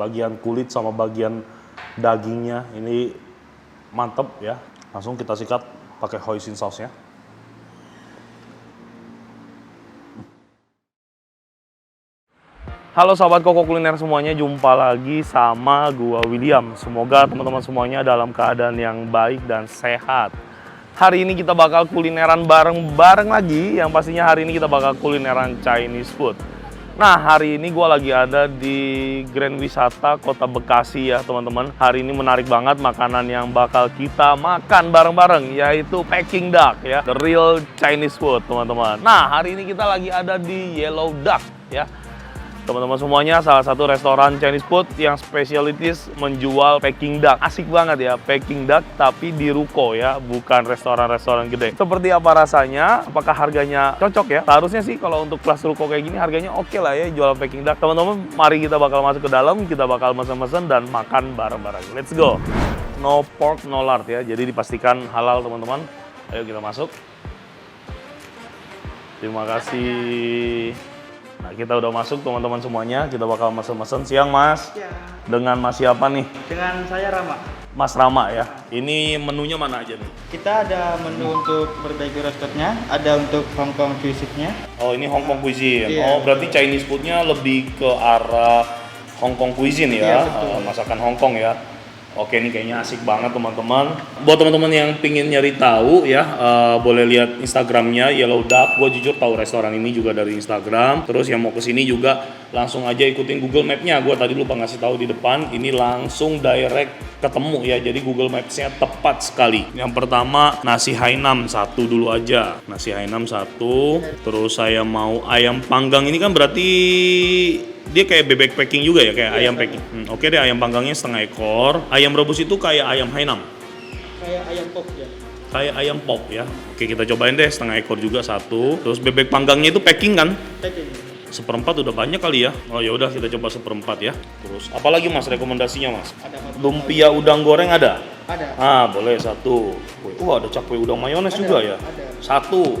bagian kulit sama bagian dagingnya ini mantep ya. Langsung kita sikat pakai hoisin sausnya. Halo sahabat Koko Kuliner semuanya, jumpa lagi sama gua William. Semoga teman-teman semuanya dalam keadaan yang baik dan sehat. Hari ini kita bakal kulineran bareng-bareng lagi, yang pastinya hari ini kita bakal kulineran Chinese food. Nah, hari ini gua lagi ada di Grand Wisata Kota Bekasi ya teman-teman. Hari ini menarik banget makanan yang bakal kita makan bareng-bareng, yaitu Peking Duck ya, the real Chinese food teman-teman. Nah, hari ini kita lagi ada di Yellow Duck ya. Teman-teman semuanya, salah satu restoran Chinese food yang spesialitas menjual Peking Duck. Asik banget ya, Peking Duck tapi di ruko ya, bukan restoran-restoran gede. Seperti apa rasanya? Apakah harganya cocok ya? Seharusnya sih kalau untuk kelas ruko kayak gini harganya oke lah ya jual Peking Duck. Teman-teman, mari kita bakal masuk ke dalam, kita bakal mesen-mesen dan makan bareng-bareng. Let's go! No pork, no lard ya, jadi dipastikan halal teman-teman. Ayo kita masuk. Terima kasih. Nah, kita udah masuk teman-teman semuanya, kita bakal mesen-mesen. Siang Mas, ya. Dengan Mas siapa nih? Dengan saya Rama. Mas Rama ya. Ini menunya mana aja nih? Kita ada menu untuk barbecue roastednya, ada untuk Hong Kong cuisine-nya. Oh, ini Hong Kong cuisine. Iya, Oh, berarti Chinese food-nya lebih ke arah Hong Kong cuisine ya, Iya, masakan Hong Kong ya. Oke, ini kayaknya asik banget teman-teman. Buat teman-teman yang pingin nyari tahu ya, boleh lihat Instagramnya Yellow Duck. Gue jujur tahu restoran ini juga dari Instagram. Terus yang mau kesini juga langsung aja ikutin Google Map-nya. Gue tadi lupa ngasih tahu di depan. Ini langsung direct ketemu ya. Jadi Google Maps-nya tepat sekali. Yang pertama nasi Hainam satu dulu aja. Nasi Hainam satu. Terus saya mau ayam panggang. Ini kan berarti dia kayak bebek packing juga ya, kayak ayam packing. Oke deh, ayam panggangnya setengah ekor. Ayam rebus itu kayak ayam Hainam. Kayak ayam pop ya. Kayak ayam pop ya. Oke, kita cobain deh setengah ekor juga satu. Terus bebek panggangnya itu packing kan? Packing. Seperempat udah banyak kali ya. Oh ya udah, kita coba seperempat ya. Terus apalagi Mas rekomendasinya Mas? Ada Lumpia udang goreng ada? Ada. Ah, boleh satu. Ada cakwe udang mayones juga ya? Ada. Satu.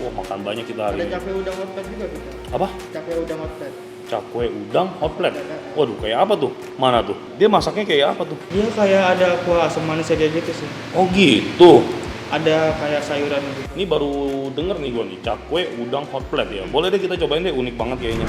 Wah, makan banyak kita hari Ada ini. cakwe udang hot plate juga kita. Apa? Cakwe udang hot plate. Cakwe udang hot plate. Waduh, kayak apa tuh? Mana tuh? Dia masaknya kayak apa tuh? Dia kayak ada kuah asam manis aja gitu sih. Oh gitu. Ada kayak sayuran gitu. Ini baru denger nih gua nih, cakwe udang hot plate ya. Boleh deh kita cobain deh, unik banget kayaknya.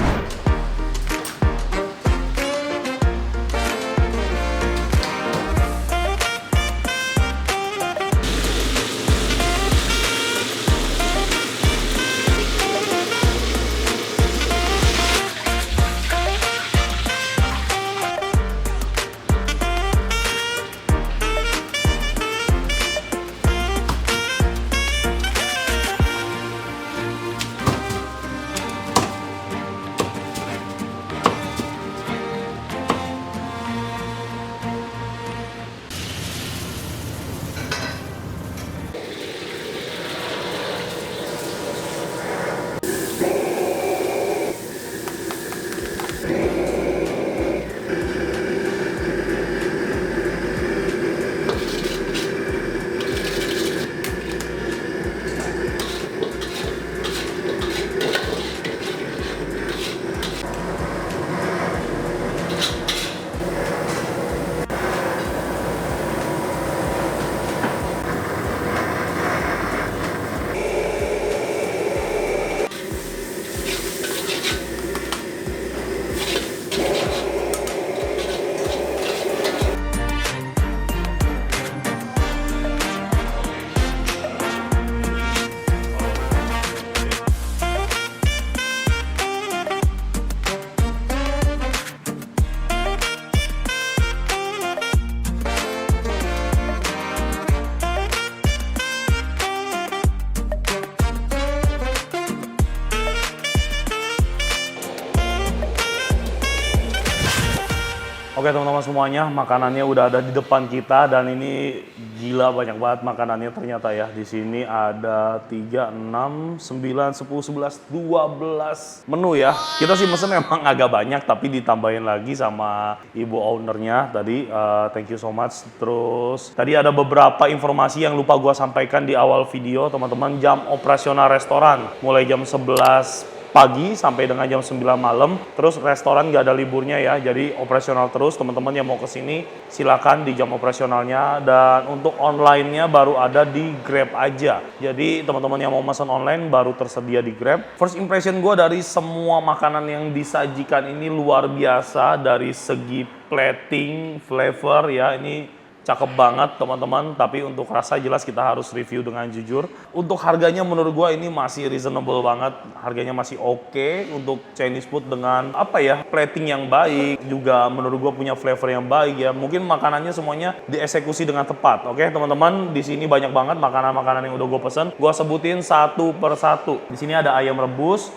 Oke teman-teman semuanya, makanannya udah ada di depan kita dan ini gila banyak banget makanannya ternyata ya. Di sini ada 3, 6, 9, 10, 11, 12 menu ya. Kita sih mesen emang agak banyak tapi ditambahin lagi sama ibu ownernya tadi. Thank you so much. Terus tadi ada beberapa informasi yang lupa gua sampaikan di awal video teman-teman. Jam operasional restoran mulai jam 11 pagi sampai dengan jam 9 malam. Terus restoran nggak ada liburnya ya, jadi operasional terus. Teman-teman yang mau ke sini silakan di jam operasionalnya. Dan untuk online-nya baru ada di Grab aja. Jadi teman-teman yang mau pesan online baru tersedia di Grab. First impression gue dari semua makanan yang disajikan ini luar biasa dari segi plating, flavor ya, ini cakep banget teman-teman, tapi untuk rasa jelas kita harus review dengan jujur. Untuk harganya menurut gua ini masih reasonable banget, harganya masih oke untuk Chinese food dengan apa ya, plating yang baik, juga menurut gua punya flavor yang baik ya. Mungkin makanannya semuanya dieksekusi dengan tepat, oke teman-teman. Di sini banyak banget makanan-makanan yang udah gua pesen, gua sebutin satu per satu. Di sini ada ayam rebus,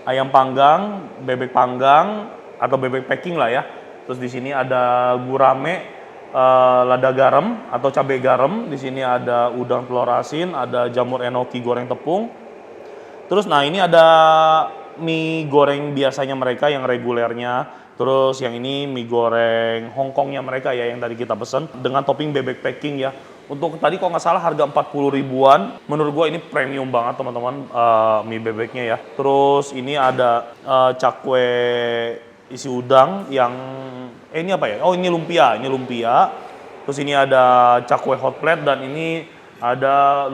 ayam panggang, bebek panggang atau bebek packing lah ya. Terus di sini ada gurame, lada garam atau cabai garam. Di sini ada udang telur asin, ada jamur enoki goreng tepung. Terus nah ini ada mie goreng biasanya mereka yang regulernya. Terus yang ini mie goreng Hongkongnya mereka ya yang tadi kita pesen dengan topping bebek packing ya. Untuk tadi kalau nggak salah harga 40 ribuan. Menurut gua ini premium banget teman-teman mie bebeknya ya. Terus ini ada cakwe isi udang yang ini apa ya? Oh ini lumpia, Terus ini ada cakwe hot plate dan ini ada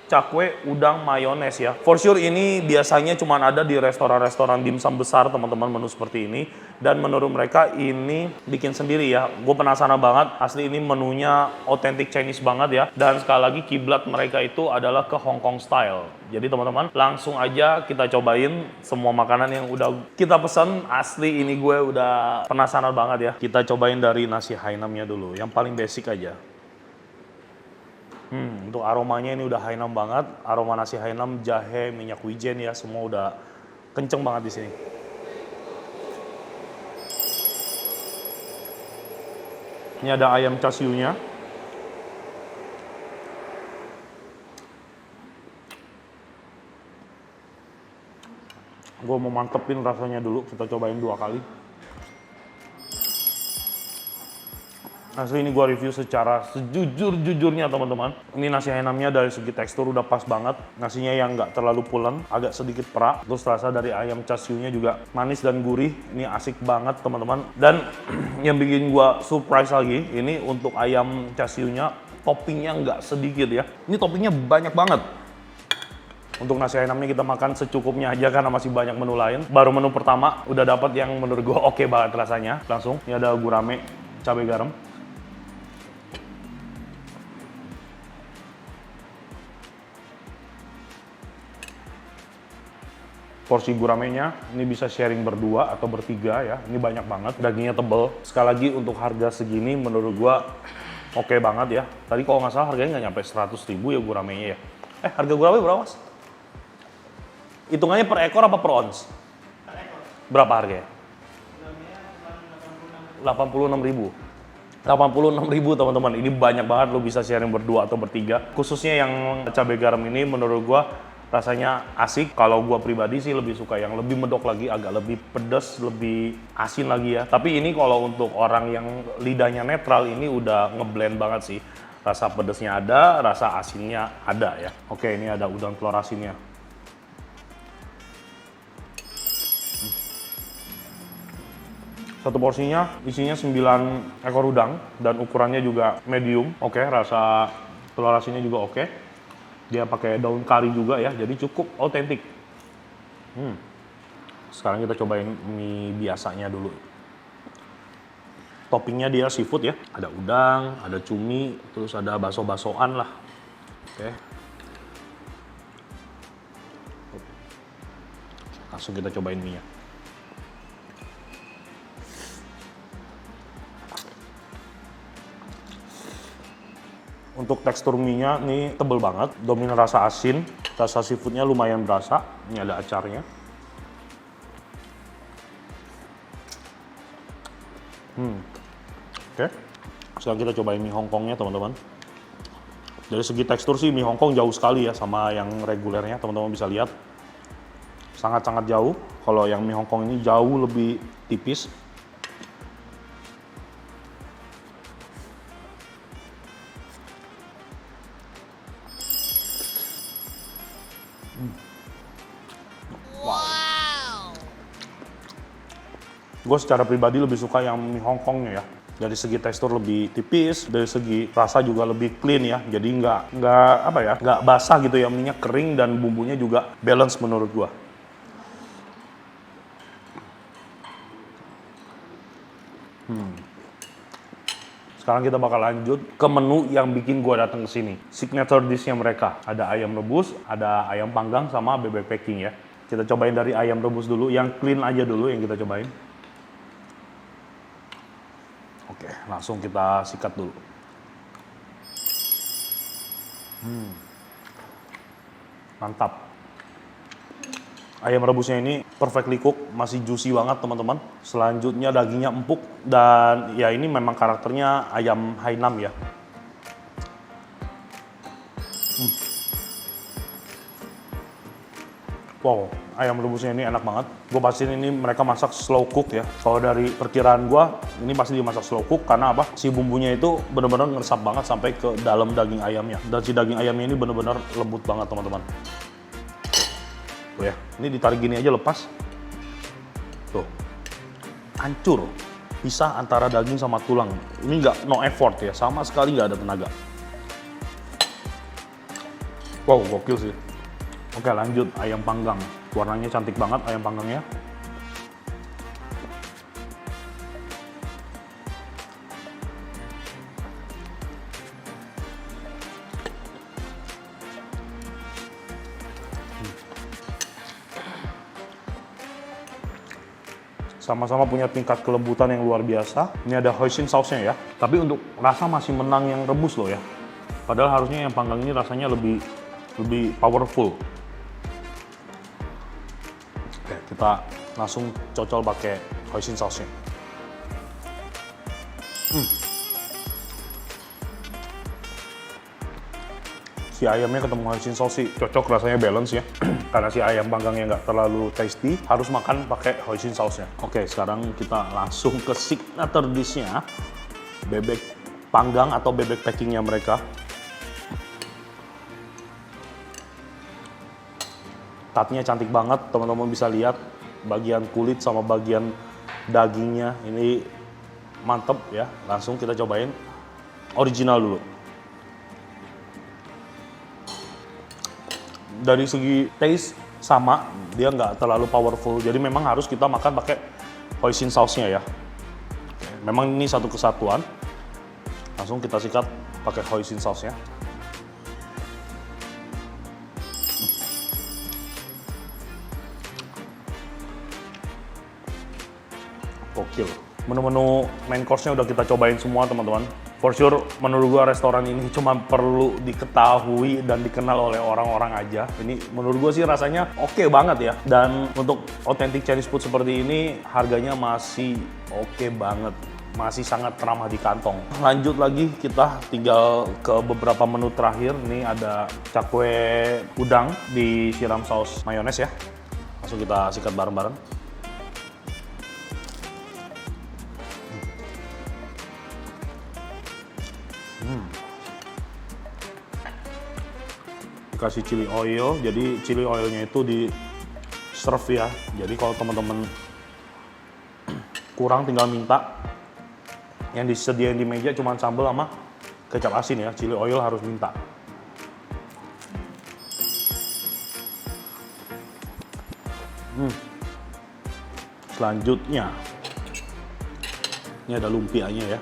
cakwe udang mayones ya. For sure ini biasanya cuma ada di restoran-restoran dimsum besar teman-teman menu seperti ini. Dan menurut mereka ini bikin sendiri ya. Gue penasaran banget, asli ini menunya authentic Chinese banget ya. Dan sekali lagi kiblat mereka itu adalah ke Hong Kong style. Jadi teman-teman langsung aja kita cobain semua makanan yang udah kita pesan. Asli ini gue udah penasaran banget ya. Kita cobain dari nasi Hainamnya dulu, yang paling basic aja. Untuk aromanya ini udah Hainam banget. Aroma nasi Hainam, jahe, minyak wijen ya, semua udah kenceng banget di sini. Ini ada ayam chasiunya. Gue mau mantepin rasanya dulu, kita cobain 2 kali. Asli ini gue review secara sejujur-jujurnya teman-teman. Ini nasi Hainamnya dari segi tekstur udah pas banget. Nasinya yang nggak terlalu pulen, agak sedikit perak. Terus rasa dari ayam chasiunya juga manis dan gurih. Ini asik banget teman-teman. Dan yang bikin gue surprise lagi, ini untuk ayam chasiunya toppingnya nggak sedikit ya. Ini toppingnya banyak banget. Untuk nasi Hainamnya kita makan secukupnya aja karena masih banyak menu lain. Baru menu pertama udah dapat yang menurut gue oke banget rasanya. Langsung, ini ada gurame, cabai garam. Porsi guramenya ini bisa sharing berdua atau bertiga ya. Ini banyak banget, dagingnya tebel. Sekali lagi untuk harga segini menurut gua oke banget ya. Tadi kalau nggak salah harganya nggak nyampe 100 ribu ya guramenya ya. Harga gurame berapa mas? Hitungannya per ekor apa per ons? Per ekor. Berapa harganya? 86 ribu. 86 ribu teman-teman. Ini banyak banget, lo bisa sharing berdua atau bertiga. Khususnya yang cabai garam ini menurut gua rasanya asik. Kalau gua pribadi sih lebih suka yang lebih medok lagi, agak lebih pedas, lebih asin lagi ya. Tapi ini kalau untuk orang yang lidahnya netral ini udah ngeblend banget sih. Rasa pedasnya ada, rasa asinnya ada ya. Oke, ini ada udang telur asinnya. Satu porsinya isinya 9 ekor udang dan ukurannya juga medium. Oke, rasa telur asinnya juga oke. Dia pakai daun kari juga ya, jadi cukup autentik. Sekarang kita cobain mie biasanya dulu. Toppingnya dia seafood ya, ada udang, ada cumi, terus ada baso-basoan lah. Oke. Langsung kita cobain mie-nya. Untuk tekstur mie-nya ini tebel banget, dominan rasa asin, rasa seafoodnya lumayan berasa. Ini ada acarnya. Oke, sekarang kita cobain mie Hongkongnya teman-teman. Dari segi tekstur sih mie Hongkong jauh sekali ya sama yang regulernya, teman-teman bisa lihat. Sangat-sangat jauh, kalau yang mie Hongkong ini jauh lebih tipis. Gue secara pribadi lebih suka yang mie Hongkongnya ya. Dari segi tekstur lebih tipis, dari segi rasa juga lebih clean ya. Jadi nggak basah gitu ya, minyak kering dan bumbunya juga balance menurut gue. Sekarang kita bakal lanjut ke menu yang bikin gue datang ke sini. Signature dish-nya mereka. Ada ayam rebus, ada ayam panggang, sama bebek packing ya. Kita cobain dari ayam rebus dulu, yang clean aja dulu yang kita cobain. Oke, langsung kita sikat dulu. Mantap. Ayam rebusnya ini perfectly cook, masih juicy banget teman-teman. Selanjutnya dagingnya empuk dan ya ini memang karakternya ayam Hainam ya. Wow, ayam rebusnya ini enak banget. Gue pastiin ini mereka masak slow cook ya. Kalau dari perkiraan gue, ini pasti dimasak slow cook karena apa? Si bumbunya itu bener-bener ngeresap banget sampai ke dalam daging ayamnya. Dan si daging ayamnya ini bener-bener lembut banget teman-teman. Tuh ya, ini ditarik gini aja lepas. Tuh, hancur. Pisah antara daging sama tulang. Ini nggak no effort ya, sama sekali nggak ada tenaga. Wow, gokil sih. Oke, lanjut ayam panggang. Warnanya cantik banget ayam panggangnya. Sama-sama punya tingkat kelembutan yang luar biasa. Ini ada hoisin sausnya ya. Tapi untuk rasa masih menang yang rebus loh ya. Padahal harusnya yang panggang ini rasanya lebih powerful. Oke, kita langsung cocol pakai hoisin sausnya. Si ayamnya ketemu hoisin saus sih cocok, rasanya balance ya. Karena si ayam panggangnya nggak terlalu tasty, harus makan pakai hoisin sausnya. Oke, sekarang kita langsung ke signature dish-nya, bebek panggang atau bebek packingnya mereka. Tatnya cantik banget, teman-teman bisa lihat bagian kulit sama bagian dagingnya ini mantep ya. Langsung kita cobain original dulu. Dari segi taste sama, dia nggak terlalu powerful. Jadi memang harus kita makan pakai hoisin sausnya ya. Memang ini satu kesatuan. Langsung kita sikat pakai hoisin sausnya. Gokil. Menu-menu main course-nya udah kita cobain semua teman-teman. For sure, menurut gua restoran ini cuma perlu diketahui dan dikenal oleh orang-orang aja. Ini menurut gua sih rasanya oke banget ya. Dan untuk authentic Chinese food seperti ini, harganya masih oke banget. Masih sangat ramah di kantong. Lanjut lagi, kita tinggal ke beberapa menu terakhir. Ini ada cakwe udang disiram saus mayones ya. Langsung kita sikat bareng-bareng. Dikasih chili oil, jadi chili oilnya itu di serve ya. Jadi kalau teman-teman kurang tinggal minta. Yang disediain di meja cuma sambal sama kecap asin ya. Chili oil harus minta. Selanjutnya ini ada lumpianya ya.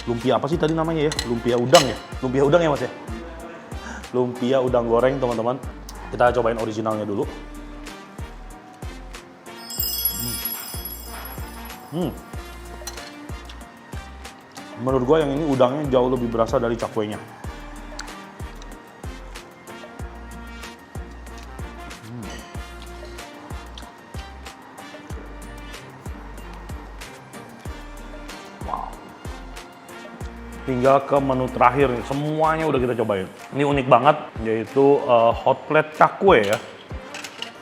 Lumpia apa sih tadi namanya ya? Lumpia udang ya? Lumpia udang ya mas ya? Lumpia udang goreng teman-teman. Kita cobain originalnya dulu. Menurut gue yang ini udangnya jauh lebih berasa dari cakwenya. Tinggal ke menu terakhir nih, semuanya udah kita cobain. Ini unik banget, yaitu hot plate cakwe ya.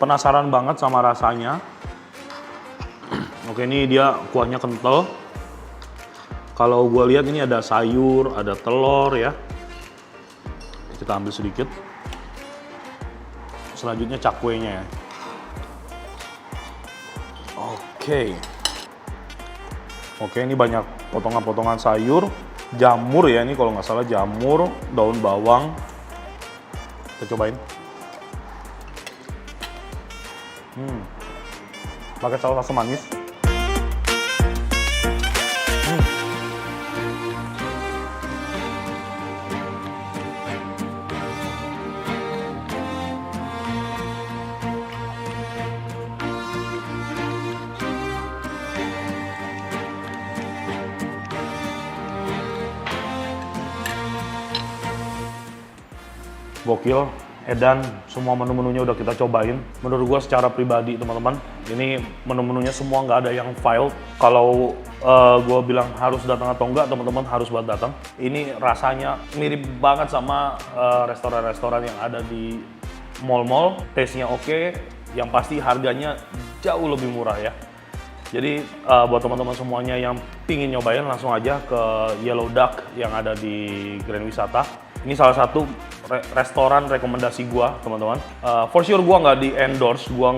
Penasaran banget sama rasanya. Oke, ini dia kuahnya kental. Kalau gue lihat ini ada sayur, ada telur ya. Kita ambil sedikit. Selanjutnya cakwenya ya. Oke, ini banyak potongan-potongan sayur, jamur ya, ini kalau nggak salah jamur, daun bawang. Kita cobain. Pakai saus asam manis. Gokil, edan, semua menu-menunya udah kita cobain. Menurut gua secara pribadi teman-teman, ini menu-menunya semua nggak ada yang filed. Kalau gua bilang harus datang atau enggak, teman-teman harus buat datang. Ini rasanya mirip banget sama restoran-restoran yang ada di mall-mall. Taste-nya oke, yang pasti harganya jauh lebih murah ya. Jadi buat teman-teman semuanya yang pingin nyobain, langsung aja ke Yellow Duck yang ada di Grand Wisata. Ini salah satu restoran rekomendasi gua, teman-teman. For sure gua nggak di endorse, gua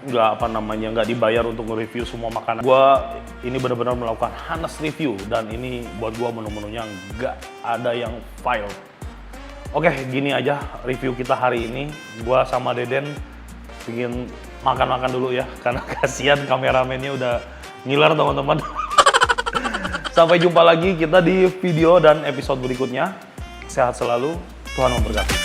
nggak dibayar untuk nge-review semua makanan. Gua ini benar-benar melakukan honest review dan ini buat gua menu-menunya nggak ada yang file. Oke, gini aja review kita hari ini. Gua sama Deden ingin makan-makan dulu ya, karena kasihan kameramennya udah ngiler teman-teman. Sampai jumpa lagi kita di video dan episode berikutnya. Sehat selalu, Tuhan memberkati.